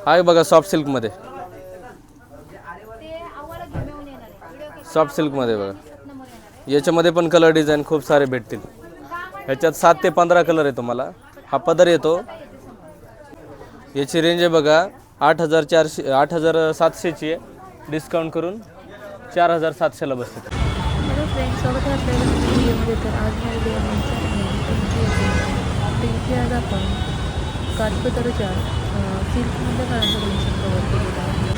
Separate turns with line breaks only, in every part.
हा बघा सॉफ्ट सिल्कमध्ये, सॉफ्ट सिल्कमध्ये बघा. याच्यामध्ये पण कलर डिझाईन खूप सारे भेटतील. ह्याच्यात 7 ते 15 कलर आहे तुम्हाला. हा पदर येतो. याची रेंज आहे बघा 8,400 8,700ची आहे. डिस्काउंट करून 4,700ला बसते.
हॅलो फ्रेंड्स, स्वागत आहे आपल्याला नवीन व्हिडिओमध्ये. तर आज मी आलेली आज आपण काठपदरच्या सिल्कमधल्या काळाचं कलेक्शन कवर केलेलं आहे.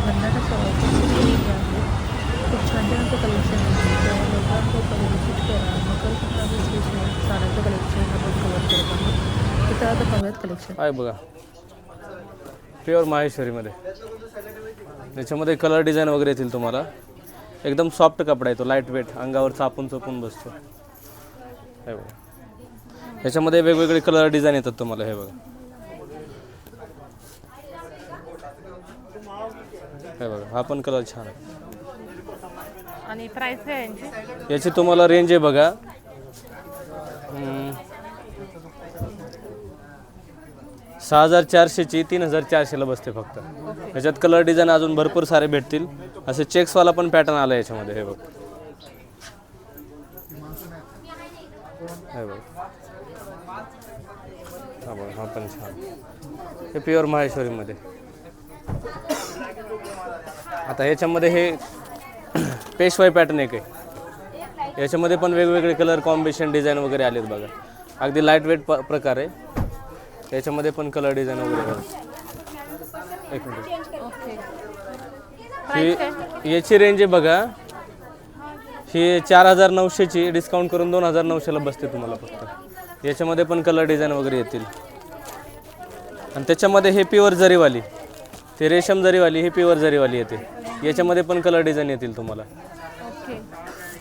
भन्नाटाचं ऑफर केलेलं आहे. खूप छान छान असं कलेक्शन आहे. तर लोकांना विजिट करा. मकर संक्रांती स्पेशल साड्यांचं कलेक्शन आपण कवर करत आहोत. तर आता पाहूयात कलेक्शन.
आहे बघा प्युअर माहेश्वरीमध्ये. याच्यामध्ये कलर डिझाईन वगैरे येतील तुम्हाला. एकदम सॉफ्ट कपडा येतो, लाईट वेट, अंगावर चापून चोपून बसतो. हे बघा याच्यामध्ये वेगवेगळे कलर डिझाईन येतात तुम्हाला. हे बघा हे बघा हा पण कलर छान आहे.
आणि प्राइस काय आहे यांची?
याची तुम्हाला रेंज आहे बघा 6,400ची 3,400ला बसते फक्त. याच्यात कलर डिझाईन अजून भरपूर सारे भेटतील. असे चेक्सवाला पण पॅटर्न आला याच्यामध्ये. हे बघा हे बघा हा बघा हा पण छान. हे प्युअर माहेश्वरीमध्ये. आता ह्याच्यामध्ये हे पेशवाई पॅटर्न एक आहे. याच्यामध्ये पण वेगवेगळे कलर कॉम्बिनेशन डिझाईन वगैरे आलेत बघा. अगदी लाईट वेट प्रकार आहे. याच्यामध्ये पण कलर डिझाईन वगैरे आहे. एक मिनिट. ही याची रेंज आहे बघा ही 4,900ची. डिस्काउंट करून 2,900ला बसते तुम्हाला फक्त. याच्यामध्ये पण कलर डिझाईन वगैरे येतील. आणि त्याच्यामध्ये हे प्युअर जरीवाली, ते रेशम जरीवाली, हे प्युअर जरीवाली येते. याच्यामध्ये पण कलर डिझाईन येतील तुम्हाला.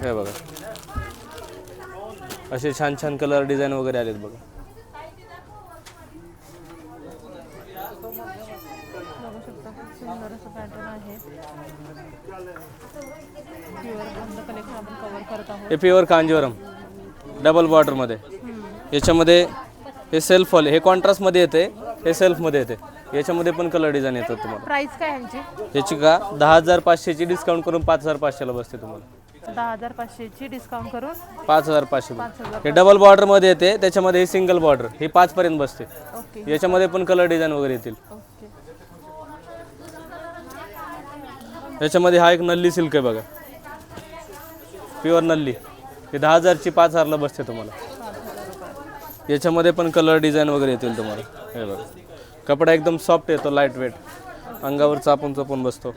हे बघा असे छान छान कलर डिझाईन वगैरे आलेत बघा.
सुंदर असं पॅटर्न आहे.
हे प्युअर कांजीवरम डबल बॉर्डरमध्ये. याच्यामध्ये हे सेल्फवाले, हे कॉन्ट्रास्टमध्ये येते, हे सेल्फमध्ये येते. याच्यामध्ये पण कलर डिझाईन येतात तुम्हाला.
प्राइस काय ह्यांची?
याची का 10,500ची डिस्काउंट करून 5,500ला बसते तुम्हाला.
10,500ची डिस्काउंट करून
5,500. हे डबल बॉर्डरमध्ये येते. त्याच्यामध्ये हे सिंगल बॉर्डर, हे 5 पर्यंत बसते. याच्यामध्ये पण कलर डिझाईन वगैरे येतील. याच्यामध्ये हा एक नल्ली सिल्क आहे बघा, प्युअर नल्ली. हे 10,000ची 5,000ला बसते तुम्हाला. याच्यामध्ये पण कलर डिझाईन वगैरे येतील तुम्हाला. हे बघा कपडा एकदम सॉफ्ट येतो, लाईट वेट, अंगावर चापून चोपून बसतो.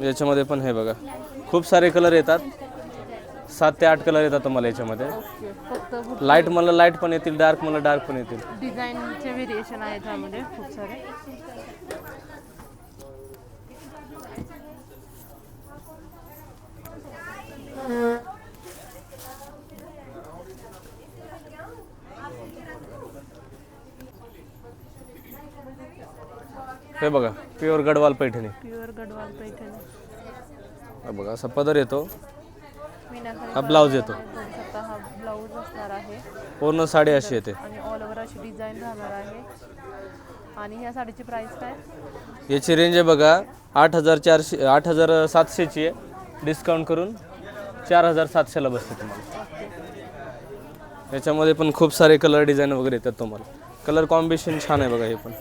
याच्यामध्ये पण हे बघा खूप सारे कलर येतात. 7 ते 8 कलर येतात तुम्हाला याच्यामध्ये. लाईट मला लाईट पण येतील, डार्क मला डार्क पण येतील.
डिझाईनचे व्हेरिएशन आहेत त्यामध्ये खूप सारे.
हे बघा प्युअर गडवाल पैठणी.
प्युअर गडवाल पैठणी.
हा बघा असा पदर येतो, हा ब्लाऊज येतो.
हा ब्लाऊज असणार आहे.
पूर्ण साडी अशी येते
आणि ऑल ओव्हर अशी डिझाईन राहणार आहे. आणि ह्या साडीची प्राइस काय?
याची रेंज आहे बघा 8,700ची आहे. डिस्काउंट करून 4,700ला बसते तुम्हाला. याच्यामध्ये पण खूप सारे कलर डिझाईन वगैरे येतात तुम्हाला. कलर कॉम्बिनेशन छान आहे बघा. हे पण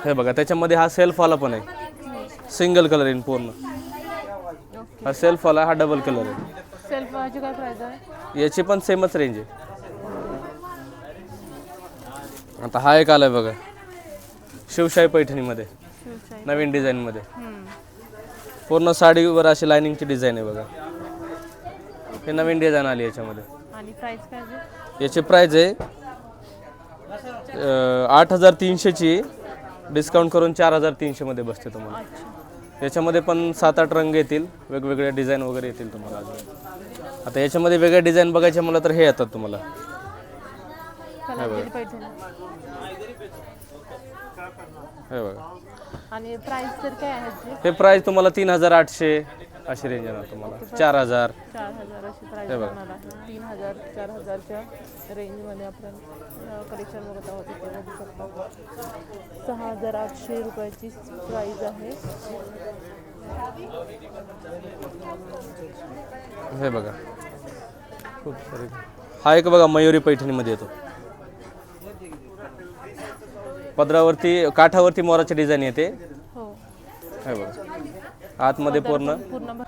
हे बघा त्याच्यामध्ये हा सेल्फवाला पण आहे, सिंगल कलर येईल पूर्ण. हा सेल्फवाला, हा डबल कलर आहे.
सेल्फची काय प्राइस आहे?
याची पण सेमच रेंज आहे. आता हा एक आलाय बघा शिवशाही पैठणीमध्ये, नवीन डिझाईनमध्ये. पूर्ण साडीवर अशी लाइनिंगची डिझाईन आहे बघा. हे नवीन डिझाईन आली याच्यामध्ये.
आणि प्राइस काय आहे?
याची प्राइस आहे 8,300ची. डिस्काउंट करून 4,300 मध्ये बसते तुम्हाला. याच्यामध्ये पण 7-8 रंग येतील, वेगवेगळे डिझाईन वगैरे येतील तुम्हाला. आता याच्यामध्ये वेगळे डिझाईन बघायचे मला तर हे येतात तुम्हाला.
कलरची पैठणी.
हे बघा,
आणि प्राइस तर काय आहे ह्याची?
हे प्राईस तुम्हाला 3800 अशी रेंज येणार तुम्हाला. 4000
4000 अशी प्राइस होणार आहे. 3000 4000च्या रेंजमध्ये आपण कलेक्शन बघत आहोत. इथे बघू शकता 6800 रुपयाची प्राइस आहे.
हे बघा खूप सारे. हा एक बघा मयुरी पैठणीमध्ये येतो. पदरावरती काठावरती मोराची डिझाईन येते.
हो,
हे बघा आतमध्ये पूर्ण.
पूर्ण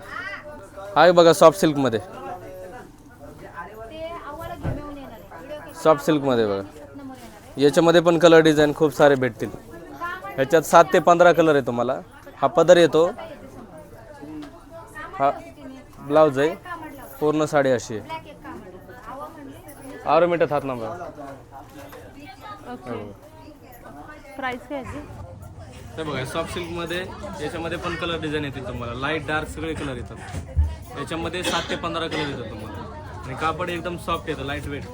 हा एक बघा सॉफ्ट सिल्कमध्ये. सॉफ्ट सिल्कमध्ये बघा. याच्यामध्ये पण कलर डिझाईन खूप सारे भेटतील. ह्याच्यात 7 ते 15 कलर आहे तुम्हाला. हा पदर येतो, हा ब्लाउज आहे, पूर्ण साडी अशी आहे. 6 मीटर हात नंबर.
ओके. प्राइस काय आहे?
हे बघा सॉफ्ट सिल्कमध्ये याच्यामध्ये पण कलर डिझाईन येतील तुम्हाला. लाईट डार्क सगळे कलर येतात. याच्यामध्ये 7 ते 15 कलर येतात तुम्हाला. आणि कापड एकदम सॉफ्ट येतं, लाईट वेट.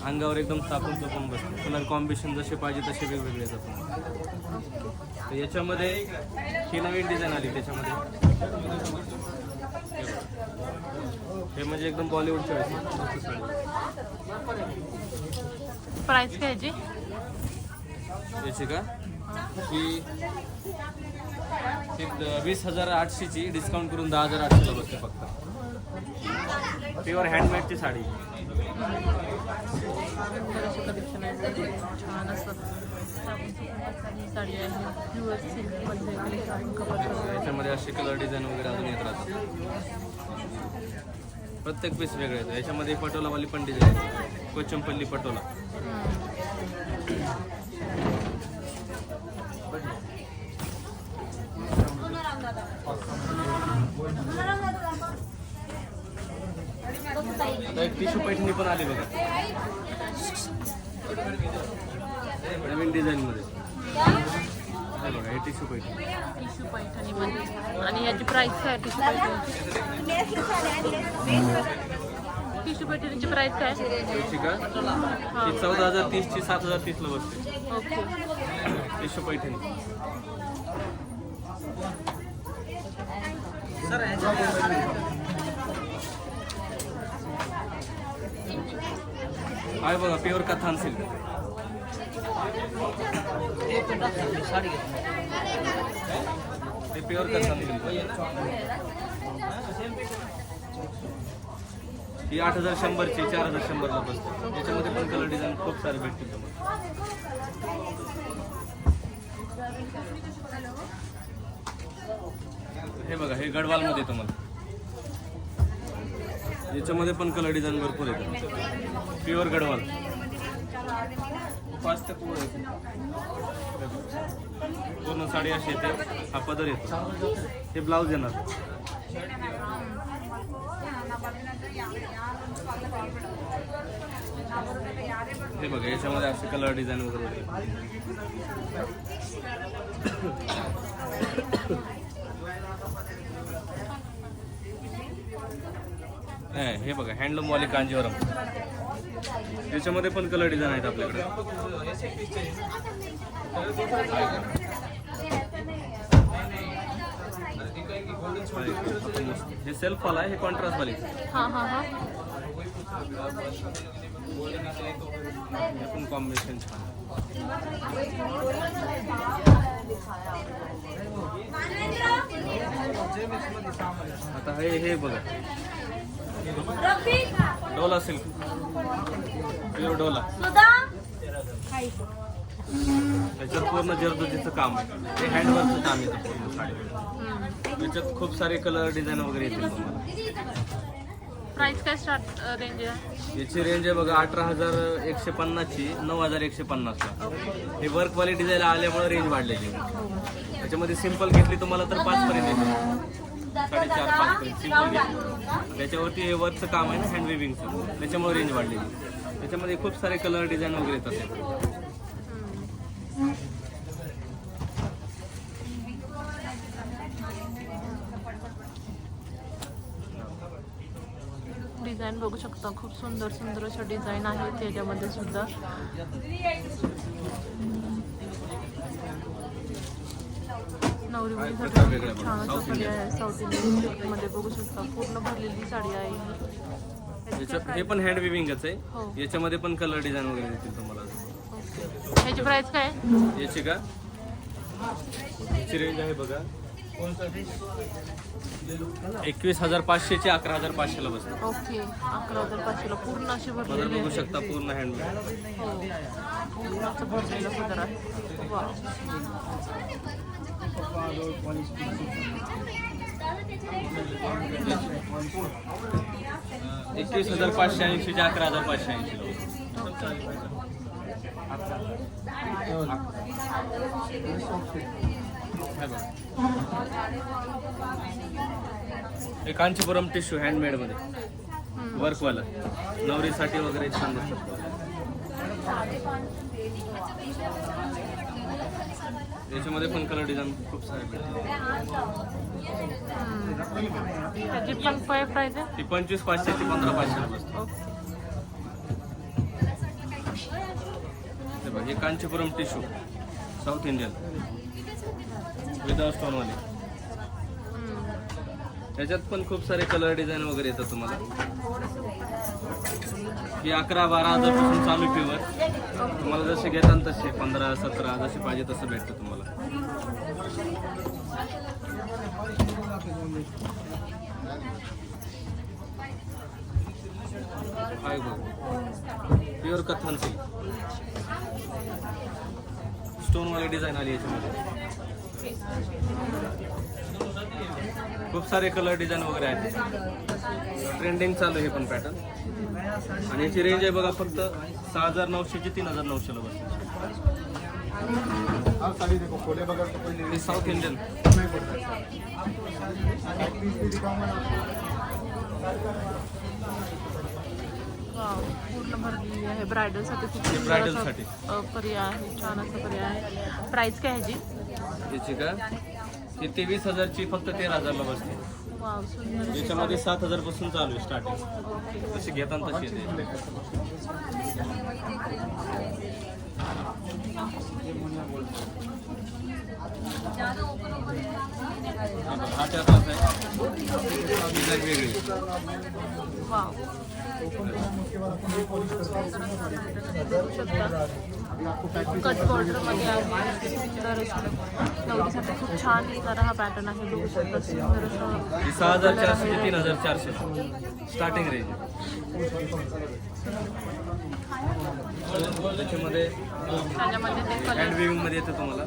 अंगावर एकदम तापून चोपून बसतं. कलर कॉम्बिनेशन जसे पाहिजे तसे वेगवेगळे येतात तुम्हाला. तर याच्यामध्ये ही नवीन डिझाईन आली त्याच्यामध्ये. हे म्हणजे एकदम बॉलिवूडच्या वेळेस.
प्राइस काय याची?
याची का ही 20,800ची डिस्काउंट करून 10,800ला बसते फक्त. प्युअर हँडमेडची साडी.
कलेक्शन आहे छान असं. साडी आहे प्युअर सिल्कमध्ये.
याच्यामध्ये असे कलर डिझाईन वगैरे अजून येत राहतात. प्रत्येक पीस वेगळे येतं. याच्यामध्ये पटोलावाली पण डिझाईन आहे, कोचंपल्ली पटोला. आता एक टिश्यू पैठणी पण आली बघा नवीन डिझाईन मध्ये. हे बघा हे टिश्यू पैठणी.
टिश्यू पैठणीमध्ये. आणि याची प्राइस काय आहे टिश्यू पैठणीची? टिश्यू पैठणीची प्राइस काय?
याची का ही 14,030ची 7,030ला बसते.
ओके.
टिश्यू पैठणी. आहे बघा प्युअर कथान सिल्क. हे प्युअर कथान सिल्क. ही 8,100ची 4,100ला बसते. याच्यामध्ये पण कलर डिझाईन खूप सारे भेटतील तुम्हाला. हे बघा हे गडवाल मध्ये तुम्हाला. याच्यामध्ये पण कलर डिझाईन भरपूर येतात. प्युअर गडवाल. 5 ते पूर्ण साडी अशी येते. हा पदर येतो. हे ब्लाऊज येणार. हे बघा याच्यामध्ये असे कलर डिझाईन वगैरे येते. हे बघा हँडलूम वाले कांजीवरम. याच्यामध्ये पण कलर डिझाईन आहेत आपल्याकडे. हे सेल्फ वाला आहे, हे कॉन्ट्रास्ट वाले.
हां हां हां.
हे पण कॉम्बिनेशन छान. आता हे बघा डोला सिल्क. प्युअर डोला. त्याच्यात पूर्ण जरदोजीचं काम आहे. हे हँडवर्कचं काम येतं पूर्ण साडीवर. त्याच्यात खूप सारे कलर डिझाईन वगैरे येतील तुम्हाला.
प्राइस काय स्टार्ट रेंज आहे?
याची रेंज आहे बघा 18,150ची 9,150ला. हे वर्कवाली डिझाईन आल्यामुळे रेंज वाढलेली आहे. त्याच्यामध्ये सिंपल घेतली तुम्हाला तर 5 पर्यंत येते. 4.5-5 पर्यंत सिंपल घेतली. त्याच्यावरती हे वर्कचं काम आहे ना हँड वेविंगचं, त्याच्यामुळे रेंज वाढलेली. त्याच्यामध्ये खूप सारे कलर डिझाईन वगैरे येतात.
डिझाईन बघू शकता, खूप सुंदर सुंदर अशा डिझाईन आहेत त्याच्यामध्ये सुद्धा. नवरी मुलीसाठी खूप छान असा पर्याय आहे. साऊथ इंडियन सिल्कमध्ये बघू शकता, पूर्ण भरलेली साडी आहे ही.
हे पण हँड विविंगच आहे.
हो.
याच्यामध्ये पण कलर डिझाईन वगैरे येतील तुम्हाला.
ओके. ह्याची प्राइस काय आहे?
याची का याची रेंज आहे बघा 21,500 ची 11,500 ला बसते.
ओके. 11,500 पूर्ण अशी
पदर
भरलेली
बघू
आहे.
शकता, पूर्ण हँडमेड.
हो, पूर्ण असं भरलेलं पदर आहे. वा.
21,580 ची 11,580 ला हे कांचीपुरम टिश्यू हँडमेड मध्ये वर्क वाला नवरीसाठी वगैरे छान दिसतात. याच्यामध्ये पण कलर डिझाईन खूप सारे भेटतात.
त्याची पण काय प्राइस आहे?
ती 25,500 ची 15,500 ला बसते.
ओके.
हे बघ, हे Kanchipuram tissue south Indian without stone वाले. त्याच्यात पण खूप सारे कलर डिझाईन वगैरे येतात तुम्हाला. ही 11-12 पासून चालू प्युअर. तुम्हाला जसे घेतात तसे 15-17 जसे पाहिजे तसं भेटतं तुम्हाला. हाय बघ, प्युअर कथन सिल्क स्टोन वाले डिझाईन आली याच्यामध्ये. खूप सारे कलर डिझाईन वगैरे आहेत. ट्रेंडिंग चालू आहे हे पण पॅटर्न. आणि याची रेंज आहे बघा फक्त 6,900 ची 3,900 ला बसते. हे साऊथ इंडियन
वाव, पूर्ण भरलेली आहे. ब्रायडलसाठी खूप सुंदर
ब्रायडलसाठी
असा, पर्याय आहे. छान असा पर्याय आहे. प्राइस काय ह्याची?
याची का ती 23,000 ची फक्त 13,000 ला बसते.
वाव, सुंदर अशी
याच्यामध्ये 7,000 पासून चालू आहे स्टार्टिंग.
ओके.
तशी घेताना तशी येते. हा त्यातलाच आहे. डिझाईन वेगळी.
वाव. बघू शकता, कट बॉर्डरमध्ये आहे. सुंदर असं नवरीसाठी खूप छान दिसणारा हा पॅटर्न आहे. बघू शकता, सुंदर असं.
ही 6,400 ते 3,400 स्टार्टिंग रेंज. त्याच्यामध्ये
त्याच्यामध्ये ते
हँड
कलर
विविंग मध्ये येते तुम्हाला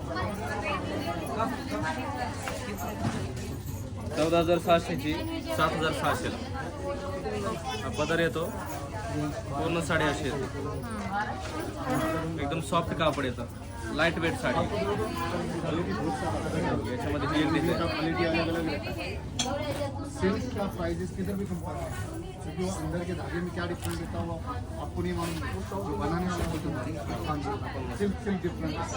14,600 ची 7,600 ला. हा पदर येतो, पूर्ण साडी अशी येते. एकदम सॉफ्ट कापड येतं, लाईट वेट साडी. याच्यामध्ये ही एक डिझाईन.
सिल्क का प्राइजेस किधर भी कंपेयर करो क्योंकि वो अंदर के धागे में क्या डिफरेंस देता है वो आपको नहीं मालूम, जो बनाने वाला होता है सिल्क डिफरेंस.